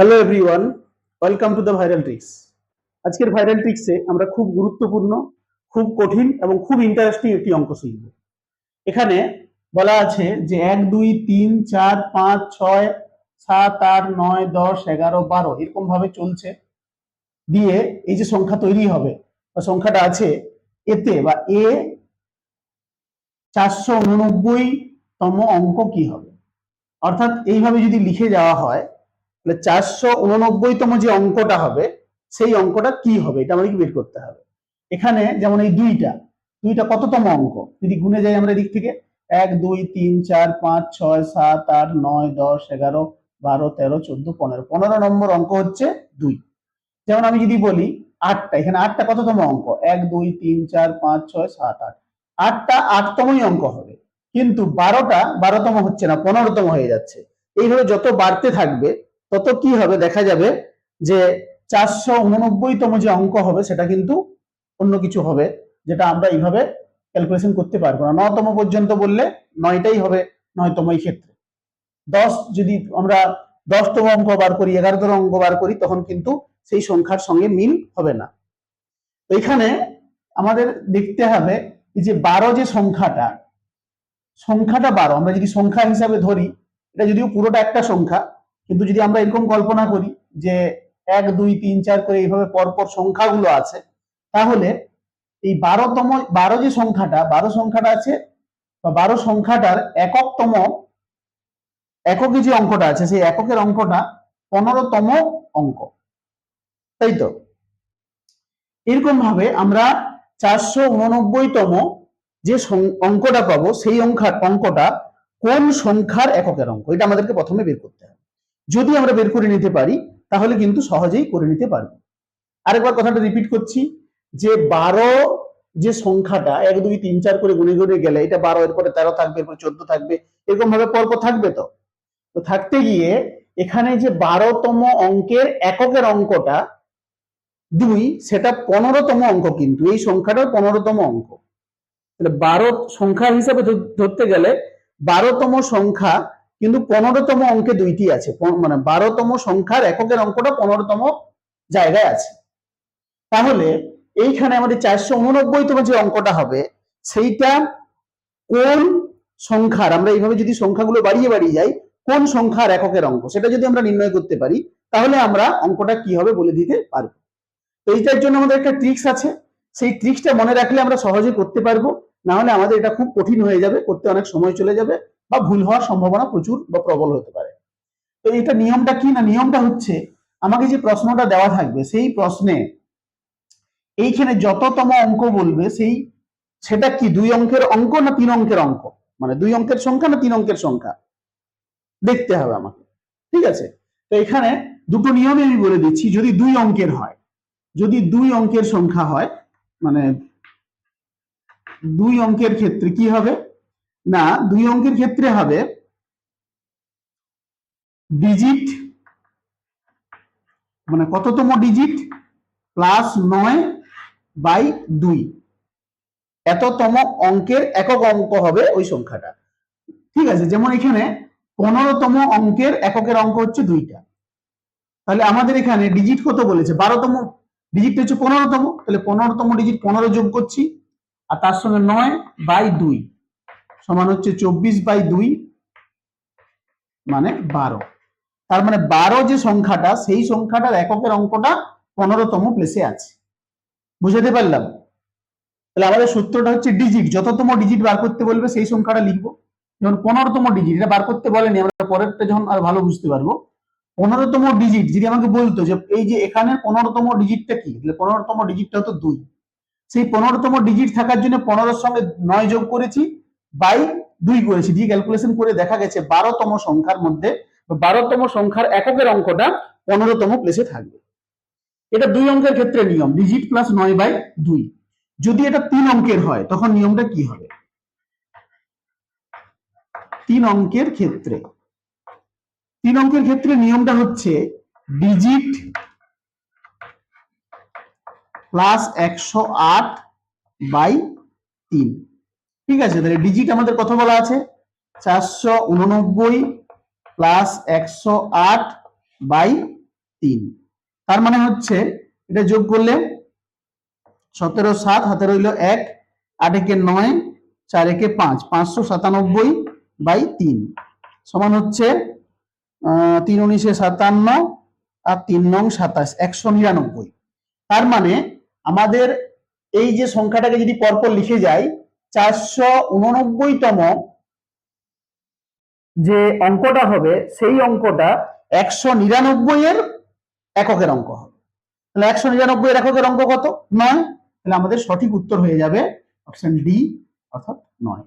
Hello everyone, welcome to the viral tricks. আজকের viral ট্রিক্সে আমরা খুব গুরুত্বপূর্ণ, খুব কঠিন এবং খুব ইন্টারেস্টিং একটি অঙ্ক শিখব। এখানে বলা আছে যে 1 2 3 4 5 6 7 8 9 10 11 12 এরকম ভাবে চলছে দিয়ে এই যে সংখ্যা তৈরি হবে বা সংখ্যাটা আছে এতে বা এ 489তম অঙ্ক কি হবে। অর্থাৎ এইভাবে যদি লিখে যাওয়া হয় তাহলে 489তম যে অঙ্কটা হবে সেই অঙ্কটা কি হবে এটা আমাদেরকে বের করতে হবে। এখানে যেমন এই দুইটা দুইটা কততম অঙ্ক যদি গুণে যাই আমরা এদিক থেকে 1 2 3 4 5 6 7 8 9 10 11 12 13 14 15 15 নম্বর অঙ্ক হচ্ছে 2। যেমন আমি যদি বলি 8টা, এখানে 8টা কততম অঙ্ক 1 2 3 4 5 6 7 8, 8টা 8তমই অঙ্ক হবে, কিন্তু 12টা 12তম হচ্ছে না, 15তম হয়ে যাচ্ছে। এইভাবে যত বাড়তে থাকবে তত কি হবে দেখা যাবে যে 489তম যে অঙ্ক হবে সেটা কিন্তু অন্য কিছু হবে, যেটা আমরা এইভাবে ক্যালকুলেশন করতে পারবো না। 9তম পর্যন্ত বললে 9টাই হবে 9তম এই ক্ষেত্রে। 10 যদি আমরা 10তম অঙ্ক বার করি, 11তম অঙ্ক বার করি, তখন কিন্তু সেই সংখ্যার সঙ্গে মিল হবে না। এখানে আমাদের দেখতে হবে যে 12 যে সংখ্যাটা 12 আমরা যদি সংখ্যা হিসাবে ধরি, এটা যদিও পুরোটা একটা সংখ্যা, কিন্তু যদি আমরা এরকম কল্পনা করি যে 1 2 3 4 করে এইভাবে পরপর সংখ্যাগুলো আছে, তাহলে এই 12 যে সংখ্যাটা 12 সংখ্যাটা আছে বা 12 সংখ্যাটার এককে যে অঙ্কটা আছে সেই এককের অঙ্কটা 15তম অঙ্ক, তাই তো? এরকম ভাবে আমরা 489তম যে অঙ্কটা পাবো সেই অঙ্কটা কোন সংখ্যার এককের অঙ্ক, এটা আমাদেরকে প্রথমে বের করতে হবে। যদি আমরা বের করে নিতে পারি তাহলে কিন্তু সহজেই করে নিতে পারবো। আরেকবার কথাটা রিপিট করছি যে 12 যে সংখ্যাটা 1 2 3 4 করে গুণে গুণে গেলে এটা 12, এরপরে 13 থাকবে, এরপরে 14 থাকবে, এরকম ভাবে পরপর থাকবে। তো থাকতে গিয়ে এখানে যে 12তম অঙ্কের এককের অঙ্কটা 2, সেটা 15তম অঙ্ক, কিন্তু এই সংখ্যাটার 15তম অঙ্ক। তাহলে 12 সংখ্যা হিসাবে ধরতে গেলে 12তম সংখ্যা কিন্তু 15তম অঙ্কে দুইটি আছে, মানে 12তম সংখ্যার এককের অঙ্কটা 15তম জায়গায় আছে। তাহলে এইখানে আমাদের 489তম যে অঙ্কটা হবে সেইটা কোন সংখ্যার, আমরা এইভাবে যদি সংখ্যাগুলো বাড়িয়ে বাড়িয়ে যাই, কোন সংখ্যার এককের অঙ্ক সেটা যদি আমরা নির্ণয় করতে পারি তাহলে আমরা অঙ্কটা কি হবে বলে দিতে পারবো। তো এইটার জন্য আমাদের একটা ট্রিক্স আছে, সেই ট্রিক্সটা মনে রাখলে আমরা সহজে করতে পারবো, না হলে আমাদের এটা খুব কঠিন হয়ে যাবে, করতে অনেক সময় চলে যাবে বা ভুল হওয়ার সম্ভাবনা প্রচুর বা প্রবল হতে পারে। তো এটা নিয়মটা কি না, নিয়মটা হচ্ছে আমাকে যে প্রশ্নটা দেওয়া থাকবে সেই প্রশ্নে এইখানে যততম অঙ্ক বলবে সেটা কি 2 অঙ্কের অঙ্ক না 3 অঙ্কের অঙ্ক, মানে 2 অঙ্কের সংখ্যা না 3 অঙ্কের সংখ্যা দেখতে হবে আমাকে। ঠিক আছে? তো এখানে দুটো নিয়মই আমি বলে দিচ্ছি। যদি 2 অঙ্কের হয়, যদি 2 অঙ্কের সংখ্যা হয়, মানে 2 অঙ্কের ক্ষেত্রে কি হবে না, 2 অঙ্কের ক্ষেত্রে হবে ডিজিট, মানে কততম ডিজিট প্লাস 9/2, এততম অঙ্কের একক অঙ্ক হবে ওই সংখ্যাটা। ঠিক আছে? যেমন এখানে 15তম অঙ্কের এককের অঙ্ক হচ্ছে 2টা, তাহলে আমাদের এখানে ডিজিট কত বলেছে, 12তম ডিজিট হচ্ছে 15তম, তাহলে 15তম ডিজিট 15 যোগ করছি আর তার সঙ্গে 9/2 সমান হচ্ছে 24/2 মানে 12। তার মানে 12 যে সংখ্যাটা সেই সংখ্যাটার এককের অঙ্কটা 15তম প্লেসে আছে। বুঝাতে পারলাম? তাহলে আমাদের সূত্রটা হচ্ছে ডিজিট, যততম ডিজিট বার করতে বলবে সেই সংখ্যাটা লিখবো। যেমন 15তম ডিজিট এটা বার করতে বলেনি, আমরা পরেরটা যখন আর ভালো বুঝতে পারবো। 15তম ডিজিট যদি আমাকে বলতো যে এই যে এখানে 15তম ডিজিটটা কি, তাহলে 15তম ডিজিটটা হতো 2। সেই 15তম ডিজিট থাকার জন্য 15-এর সঙ্গে 9 যোগ করেছি, বাই 2 করেছি, দিয়ে ক্যালকুলেশন করে দেখা গেছে 12তম সংখ্যার মধ্যে 12তম সংখ্যার এককের অঙ্কটা 15তম প্লেসে থাকবে। এটা 2 অঙ্কের ক্ষেত্রে নিয়ম, ডিজিট প্লাস 9/2। যদি এটা 3 অঙ্কের হয় তখন নিয়মটা কি হবে? 3 অঙ্কের ক্ষেত্রে 3 অঙ্কের ক্ষেত্রে নিয়মটা হচ্ছে ডিজিট প্লাস 108/3। ঠিক আছে? তাহলে ডিজিট আমাদের কত বলা আছে, 489 প্লাস 108/3। 3। তার মানে হচ্ছে এটা যোগ করলে 17 7 হাতে রইল 1, 8 একে 9, 4 একে 5, 597/3 সমান হচ্ছে 3 19 57 আর 3 9 27, 199। তার মানে আমাদের এই যে সংখ্যাটাকে যদি পরপর লিখে যাই, 489তম যে অঙ্কটা হবে সেই অঙ্কটা 199 এর এককের অঙ্ক হবে। তাহলে 199 এর এককের অঙ্ক কত? 9। তাহলে আমাদের সঠিক উত্তর হয়ে যাবে অপশন ডি, অর্থাৎ 9।